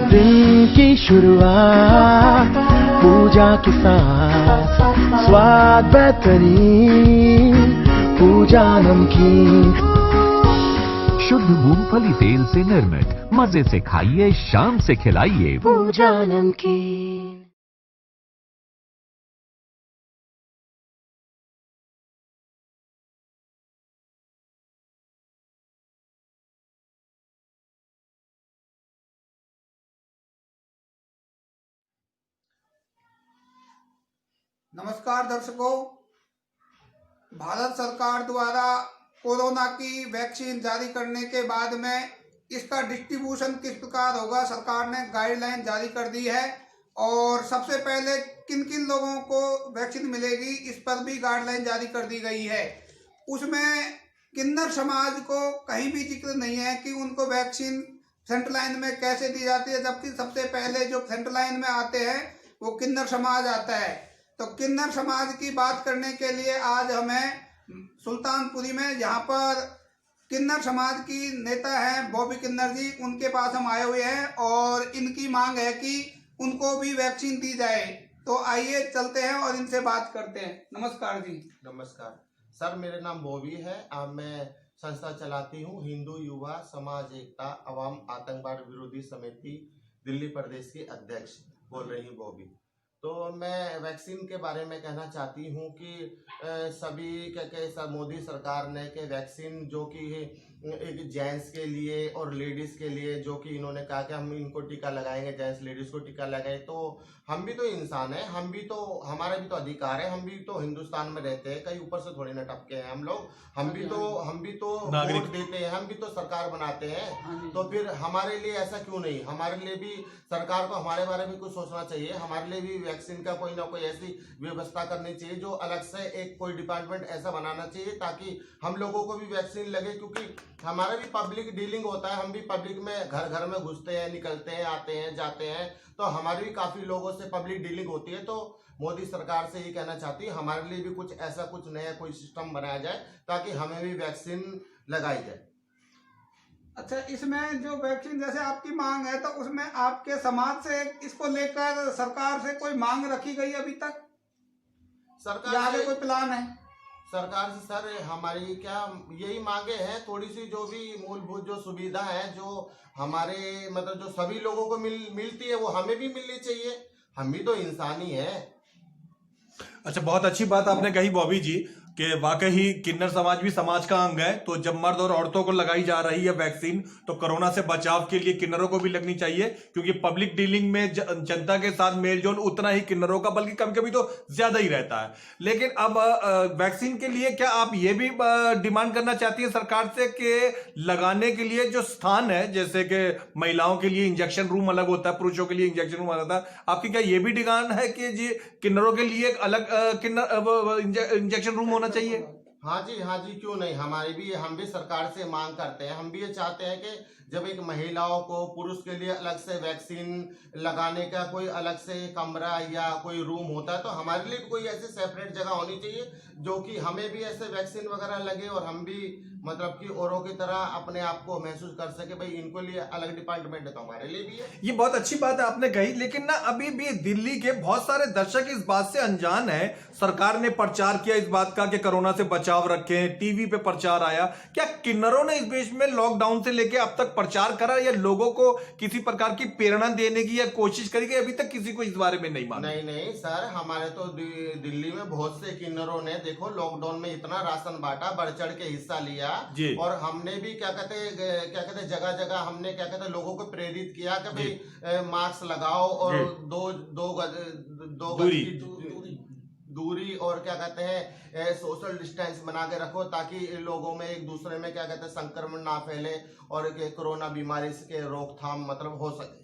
दिन की शुरुआत पूजा के साथ, स्वाद बेहतरीन, पूजा नमकीन। शुद्ध मूंगफली तेल से निर्मित, मजे से खाइए, शाम से खिलाइए पूजा नमकीन। नमस्कार दर्शकों, भारत सरकार द्वारा कोरोना की वैक्सीन जारी करने के बाद में इसका डिस्ट्रीब्यूशन किस प्रकार होगा, सरकार ने गाइडलाइन जारी कर दी है। और सबसे पहले किन किन लोगों को वैक्सीन मिलेगी, इस पर भी गाइडलाइन जारी कर दी गई है। उसमें किन्नर समाज को कहीं भी जिक्र नहीं है कि उनको वैक्सीन फ्रंट लाइन में कैसे दी जाती है, जबकि सबसे पहले जो फ्रंट लाइन में आते हैं वो किन्नर समाज आता है। तो किन्नर समाज की बात करने के लिए आज हमें सुल्तानपुरी में, जहाँ पर किन्नर समाज की नेता हैं बॉबी किन्नर जी, उनके पास हम आए हुए हैं और इनकी मांग है कि उनको भी वैक्सीन दी जाए। तो आइए चलते हैं और इनसे बात करते हैं। नमस्कार जी। नमस्कार सर, मेरा नाम बॉबी है। मैं संस्था चलाती हूँ हिंदू युवा समाज एकता अवाम आतंकवाद विरोधी समिति, दिल्ली प्रदेश की अध्यक्ष बोल रही हूँ बॉबी। तो मैं वैक्सीन के बारे में कहना चाहती हूँ कि सभी क्या मोदी सरकार ने के वैक्सीन जो कि एक जेंट्स के लिए और लेडीज़ के लिए, जो कि इन्होंने कहा कि हम इनको टीका लगाएंगे, जेंट्स लेडीज़ को टीका लगाए। तो हम भी तो इंसान हैं, हम भी तो, हमारे भी तो अधिकार है, हम भी तो हिंदुस्तान में रहते हैं, कहीं ऊपर से थोड़ी ना टपके हैं हम लोग। हम भी तो वोट देते हैं, हम भी तो सरकार बनाते हैं। तो फिर हमारे लिए ऐसा क्यों नहीं, हमारे लिए भी सरकार को हमारे बारे में कुछ सोचना चाहिए। हमारे लिए भी वैक्सीन का कोई ना कोई ऐसी व्यवस्था करनी चाहिए, जो अलग से एक कोई डिपार्टमेंट ऐसा बनाना चाहिए ताकि हम लोगों को भी वैक्सीन लगे। क्योंकि हमारा भी पब्लिक डीलिंग होता है, हम भी पब्लिक में घर घर में घुसते हैं, निकलते हैं, आते हैं, जाते हैं, तो हमारी भी काफी लोगों से पब्लिक डीलिंग होती है। तो मोदी सरकार से ये कहना चाहती है हमारे लिए भी कुछ ऐसा, कुछ नया कोई सिस्टम बनाया जाए ताकि हमें भी वैक्सीन लगाई जाए। अच्छा, इसमें जो वैक्सीन जैसे आपकी मांग है, तो उसमें आपके समाज से इसको लेकर सरकार से कोई मांग रखी गई अभी तक, सरकार या आगे कोई प्लान है? सरकार से सर हमारी क्या यही मांगे हैं, थोड़ी सी जो भी मूलभूत जो सुविधा है, जो हमारे मतलब जो सभी लोगों को मिलती है, वो हमें भी मिलनी चाहिए। हम भी तो इंसान ही हैं। अच्छा, बहुत अच्छी बात आपने कही बॉबी जी कि वाकई किन्नर समाज भी समाज का अंग है। तो जब मर्द और औरतों को लगाई जा रही है वैक्सीन, तो कोरोना से बचाव के लिए किन्नरों को भी लगनी चाहिए, क्योंकि पब्लिक डीलिंग में जनता के साथ मेलजोल उतना ही किन्नरों का, बल्कि कभी कभी तो ज्यादा ही रहता है। लेकिन अब वैक्सीन के लिए क्या आप ये भी डिमांड करना चाहती है सरकार से कि लगाने के लिए जो स्थान है, जैसे कि महिलाओं के लिए इंजेक्शन रूम अलग होता है, पुरुषों के लिए इंजेक्शन रूम अलग होता है, आपकी क्या ये भी डिमांड है कि जी किन्नरों के लिए एक अलग इंजेक्शन रूम होना चाहिए? हाँ जी, क्यों नहीं। हम भी सरकार से मांग करते हैं। हम भी ये चाहते हैं कि जब एक महिलाओं को, पुरुष के लिए अलग से वैक्सीन लगाने का कोई अलग से कमरा या कोई रूम होता है, तो हमारे लिए भी कोई ऐसी सेपरेट जगह होनी चाहिए जो कि हमें भी ऐसे वैक्सीन वगैरह लगे और हम भी मतलब कि औरों की तरह अपने आप को महसूस कर सके, भाई इनको लिए अलग डिपार्टमेंट है तो हमारे लिए भी है। ये बहुत अच्छी बात है आपने कही, लेकिन ना अभी भी दिल्ली के बहुत सारे दर्शक इस बात से अनजान है। सरकार ने प्रचार किया इस बात का कि कोरोना से बचाव रखें, टीवी पे प्रचार आया। क्या किन्नरों ने इस बीच में लॉकडाउन से लेके अब तक प्रचार करा, या लोगों को किसी प्रकार की प्रेरणा देने की या कोशिश करी, कि अभी तक किसी को इस बारे में नहीं माना? नहीं सर, हमारे तो दिल्ली में बहुत से किन्नरों ने देखो लॉकडाउन में इतना राशन बांटा, बढ़ चढ़ के हिस्सा लिया। और हमने भी क्या कहते जगह जगह हमने क्या कहते लोगों को प्रेरित किया कि भाई मास्क लगाओ और दो गज की दूरी और क्या कहते हैं सोशल डिस्टेंस बना के रखो, ताकि लोगों में एक दूसरे में क्या कहते हैं संक्रमण ना फैले और कोरोना बीमारी के रोकथाम मतलब हो सके।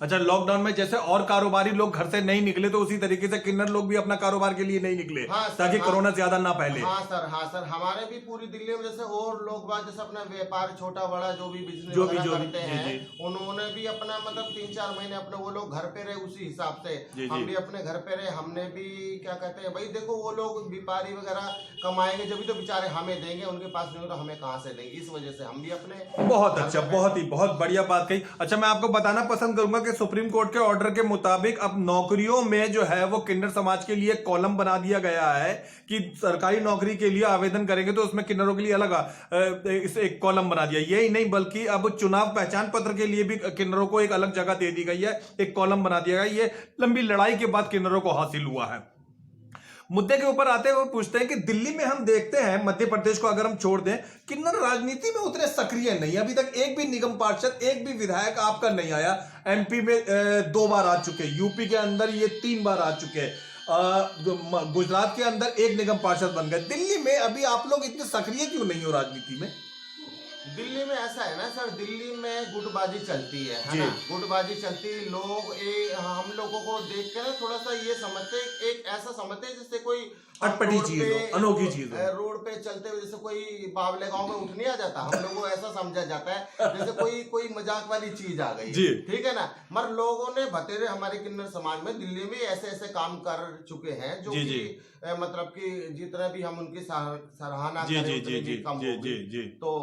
अच्छा, लॉकडाउन में जैसे और कारोबारी लोग घर से नहीं निकले तो उसी तरीके से किन्नर लोग भी अपना कारोबार के लिए नहीं निकले, हाँ सर, ताकि हाँ, कोरोना ज्यादा ना फैले। हाँ सर, हमारे भी पूरी दिल्ली में जैसे और लोग बात जैसे अपना व्यापार छोटा बड़ा जो भी बिजनेस करते हैं, उन्होंने भी अपना मतलब 3-4 महीने अपने वो लोग घर पे रहे, उसी हिसाब से हम भी अपने घर पे रहे। हमने भी क्या कहते हैं भाई, देखो वो लोग व्यापारी वगैरह कमाएंगे जब भी तो बेचारे हमें देंगे, उनके पास नहीं हो तो हमें कहाँ से देंगे, इस वजह से हम भी अपने। बहुत अच्छा, बहुत बढ़िया बात कही। अच्छा, मैं आपको बताना पसंद करूंगा कि सुप्रीम कोर्ट के ऑर्डर के मुताबिक अब नौकरियों में जो है वो किन्नर समाज के लिए कॉलम बना दिया गया है कि सरकारी नौकरी के लिए आवेदन करेंगे तो उसमें किन्नरों के लिए अलग इस एक कॉलम बना दिया। यही नहीं बल्कि अब चुनाव पहचान पत्र के लिए भी किन्नरों को एक अलग जगह दे दी गई है, एक कॉलम बना दिया गया। ये लंबी लड़ाई के बाद किन्नरों को हासिल हुआ है। मुद्दे के ऊपर आते हुए पूछते हैं कि दिल्ली में हम देखते हैं, मध्य प्रदेश को अगर हम छोड़ दें, किन्नर राजनीति में उतने सक्रिय नहीं। अभी तक एक भी निगम पार्षद, एक भी विधायक आपका नहीं आया। एमपी में 2 बार आ चुके, यूपी के अंदर ये 3 बार आ चुके, गुजरात के अंदर 1 निगम पार्षद बन गए। दिल्ली में अभी आप लोग इतने सक्रिय क्यों नहीं हो राजनीति में? दिल्ली में ऐसा है ना सर, दिल्ली में गुटबाजी चलती है ना, गुटबाजी चलती। लोग हम लोगों को देख के ना थोड़ा सा ये समझते, एक ऐसा समझते हैं जैसे कोई अटपटी चीज हो, अनोखी चीज हो। रोड पे चलते हुए जैसे कोई बावले गांव में उठ नहीं आ जाता, हम लोगों को ऐसा समझा जाता है जैसे कोई मजाक वाली चीज आ गई, ठीक है ना। मगर लोगों ने बतेरे हमारे किन्नर समाज में दिल्ली में ऐसे काम कर चुके हैं जो कि मतलब कि जितना भी हम उनकी सराहना करें कम होगी। तो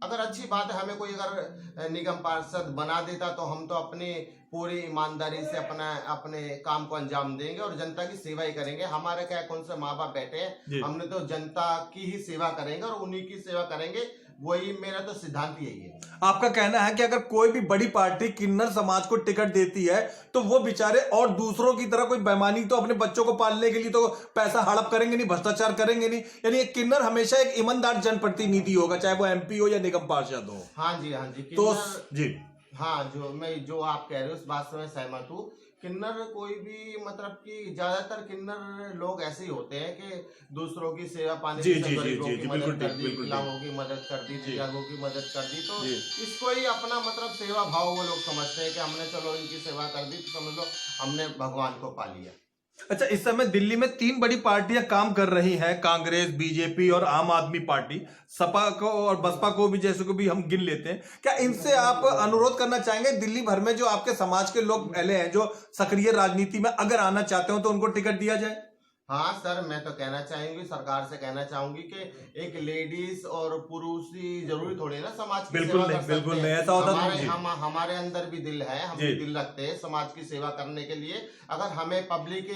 अगर अच्छी बात है, हमें कोई अगर निगम पार्षद बना देता तो हम तो अपनी पूरी ईमानदारी से अपने काम को अंजाम देंगे और जनता की सेवा ही करेंगे। हमारे क्या कौन से माँ बाप बैठे हैं, हमने तो जनता की ही सेवा करेंगे और उन्हीं की सेवा करेंगे, वही मेरा तो सिद्धांत यही है। आपका कहना है कि अगर कोई भी बड़ी पार्टी किन्नर समाज को टिकट देती है तो वो बेचारे और दूसरों की तरह कोई बेईमानी तो अपने बच्चों को पालने के लिए तो पैसा हड़प करेंगे नहीं, भ्रष्टाचार करेंगे नहीं। यानी एक किन्नर हमेशा एक ईमानदार जनप्रतिनिधि होगा, चाहे वो एमपी हो या निगम पार्षद हो। हाँ जी, तो जी हाँ, जो आप कह रहे हो उस बात से मैं सहमत हूँ। किन्नर कोई भी मतलब कि ज्यादातर किन्नर लोग ऐसे ही होते हैं कि दूसरों की सेवा पाने की गरीबों की मदद कर दी, विकलांगों की मदद कर दी, दिव्यांगों की मदद कर दी, तो इसको ही अपना मतलब सेवा भाव वो लोग समझते हैं कि हमने चलो इनकी सेवा कर दी तो समझ लो हमने भगवान को पा लिया। अच्छा, इस समय दिल्ली में 3 बड़ी पार्टियां काम कर रही हैं, कांग्रेस, बीजेपी और आम आदमी पार्टी। सपा को और बसपा को भी जैसे को भी हम गिन लेते हैं। क्या इनसे आप अनुरोध करना चाहेंगे दिल्ली भर में जो आपके समाज के लोग पहले हैं, जो सक्रिय राजनीति में अगर आना चाहते हो तो उनको टिकट दिया जाए? हाँ सर, मैं तो कहना चाहूंगी, सरकार से कहना चाहूंगी कि एक लेडीज और पुरुष ही जरूरी थोड़ी ना समाज की सेवा कर सकते हैं। बिल्कुल नहीं, ऐसा होता हमारे अंदर भी दिल है, हम भी दिल रखते हैं समाज की सेवा करने के लिए। अगर हमें पब्लिक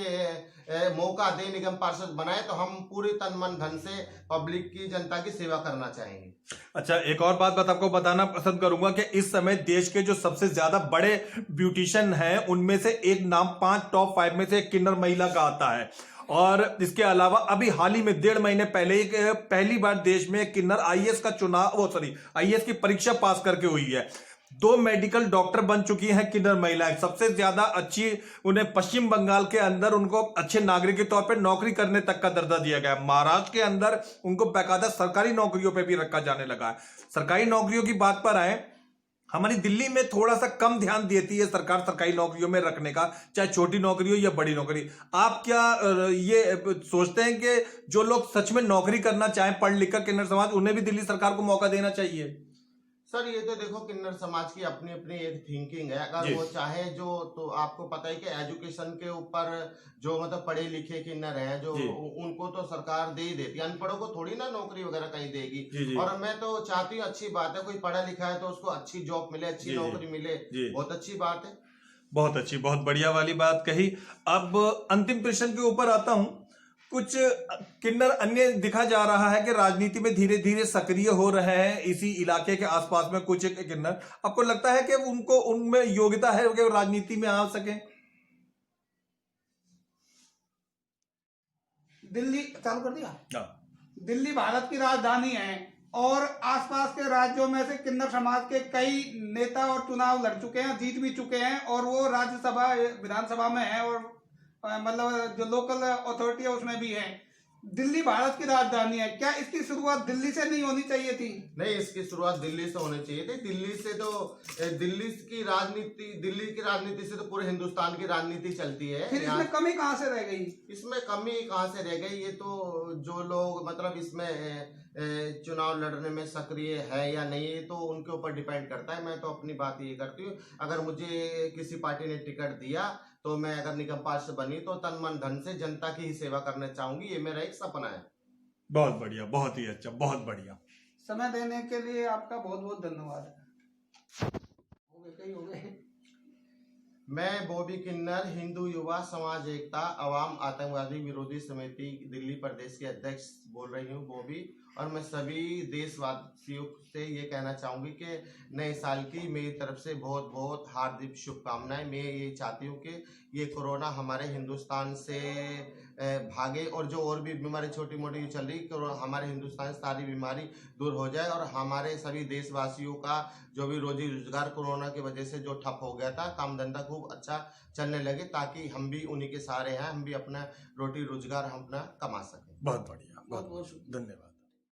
मौका दे, निगम पार्षद बनाए, तो हम पूरे तन मन धन से पब्लिक की, जनता की सेवा करना चाहेंगे। अच्छा, एक और बात आपको बताना पसंद करूंगा कि इस समय देश के जो सबसे ज्यादा बड़े ब्यूटिशियन हैं उनमें से एक नाम 5 टॉप 5 में से एक किन्नर महिला का आता है। और इसके अलावा अभी हाल ही में 1.5 महीने पहले पहली बार देश में किन्नर आईएएस की परीक्षा पास करके हुई है। 2 मेडिकल डॉक्टर बन चुकी हैं किन्नर महिलाएं। सबसे ज्यादा अच्छी उन्हें पश्चिम बंगाल के अंदर उनको अच्छे नागरिक के तौर पर नौकरी करने तक का दर्जा दिया गया। महाराष्ट्र के अंदर उनको बाकायदा सरकारी नौकरियों पर भी रखा जाने लगा है। सरकारी नौकरियों की बात पर आए, हमारी दिल्ली में थोड़ा सा कम ध्यान देती है सरकार सरकारी नौकरियों में रखने का, चाहे छोटी नौकरी हो या बड़ी नौकरी। आप क्या ये सोचते हैं कि जो लोग सच में नौकरी करना चाहें, पढ़ लिख कर किन्नर समाज, उन्हें भी दिल्ली सरकार को मौका देना चाहिए? सर, ये तो देखो किन्नर समाज की अपनी अपनी एक थिंकिंग है। अगर वो चाहे जो, तो आपको पता है कि एजुकेशन के ऊपर जो मतलब पढ़े लिखे किन्नर हैं जो, उनको तो सरकार दे ही देती है, अनपढ़ों को थोड़ी ना नौकरी वगैरह कहीं देगी। और मैं तो चाहती हूँ, अच्छी बात है, कोई पढ़ा लिखा है तो उसको अच्छी जॉब मिले, अच्छी नौकरी मिले, बहुत अच्छी बात है। बहुत अच्छी, बहुत बढ़िया वाली बात कही। अब अंतिम प्रश्न के ऊपर आता हूं। कुछ किन्नर अन्य दिखा जा रहा है कि राजनीति में धीरे धीरे सक्रिय हो रहे हैं इसी इलाके के आसपास में कुछ किन्नर। आपको लगता है कि उनको, उनमें योग्यता है कि राजनीति में आ सके? दिल्ली चालू कर दिया। दिल्ली भारत की राजधानी है और आसपास के राज्यों में से किन्नर समाज के कई नेता और चुनाव लड़ चुके हैं, जीत भी चुके हैं, और वो राज्यसभा, विधानसभा में है, और मतलब जो लोकल अथॉरिटी है उसमें भी है। दिल्ली भारत की राजधानी है, क्या इसकी शुरुआत दिल्ली से नहीं होनी चाहिए थी? नहीं, इसकी शुरुआत दिल्ली से होनी चाहिए थी। दिल्ली से तो दिल्ली की राजनीति से तो पूरे हिंदुस्तान की राजनीति चलती है। फिर इसमें कमी कहाँ से रह गई? इसमें कमी कहाँ से रह गई? ये तो जो लोग मतलब इसमें चुनाव लड़ने में सक्रिय है या नहीं, ये तो उनके ऊपर डिपेंड करता है। मैं तो अपनी बात ये करती हूँ, अगर मुझे किसी पार्टी ने टिकट दिया तो मैं अगर निगम पार्षद बनी तो तन मन धन से जनता की ही सेवा करना चाहूंगी। ये मेरा एक सपना है। बहुत बढ़िया, बहुत ही अच्छा, बहुत बढ़िया। समय देने के लिए आपका बहुत बहुत धन्यवाद। हो गए, कई हो गए। मैं बॉबी किन्नर, हिंदू युवा समाज एकता अवाम आतंकवादी विरोधी समिति दिल्ली प्रदेश के अध्यक्ष बोल रही हूँ, बॉबी। और मैं सभी देशवासियों से ये कहना चाहूंगी कि नए साल की मेरी तरफ से बहुत बहुत हार्दिक शुभकामनाएं। मैं ये चाहती हूँ कि ये कोरोना हमारे हिंदुस्तान से भागे और जो और भी बीमारी छोटी मोटी चल रही हमारे हिंदुस्तान से सारी बीमारी दूर हो जाए और हमारे सभी देशवासियों का जो भी रोजी रोजगार कोरोना की वजह से जो ठप हो गया था, काम धंधा खूब अच्छा चलने लगे, ताकि हम भी उन्हीं के सहारे हैं, हम भी अपना रोटी रोजगार हम अपना कमा सकें। बहुत बढ़िया, बहुत बहुत धन्यवाद।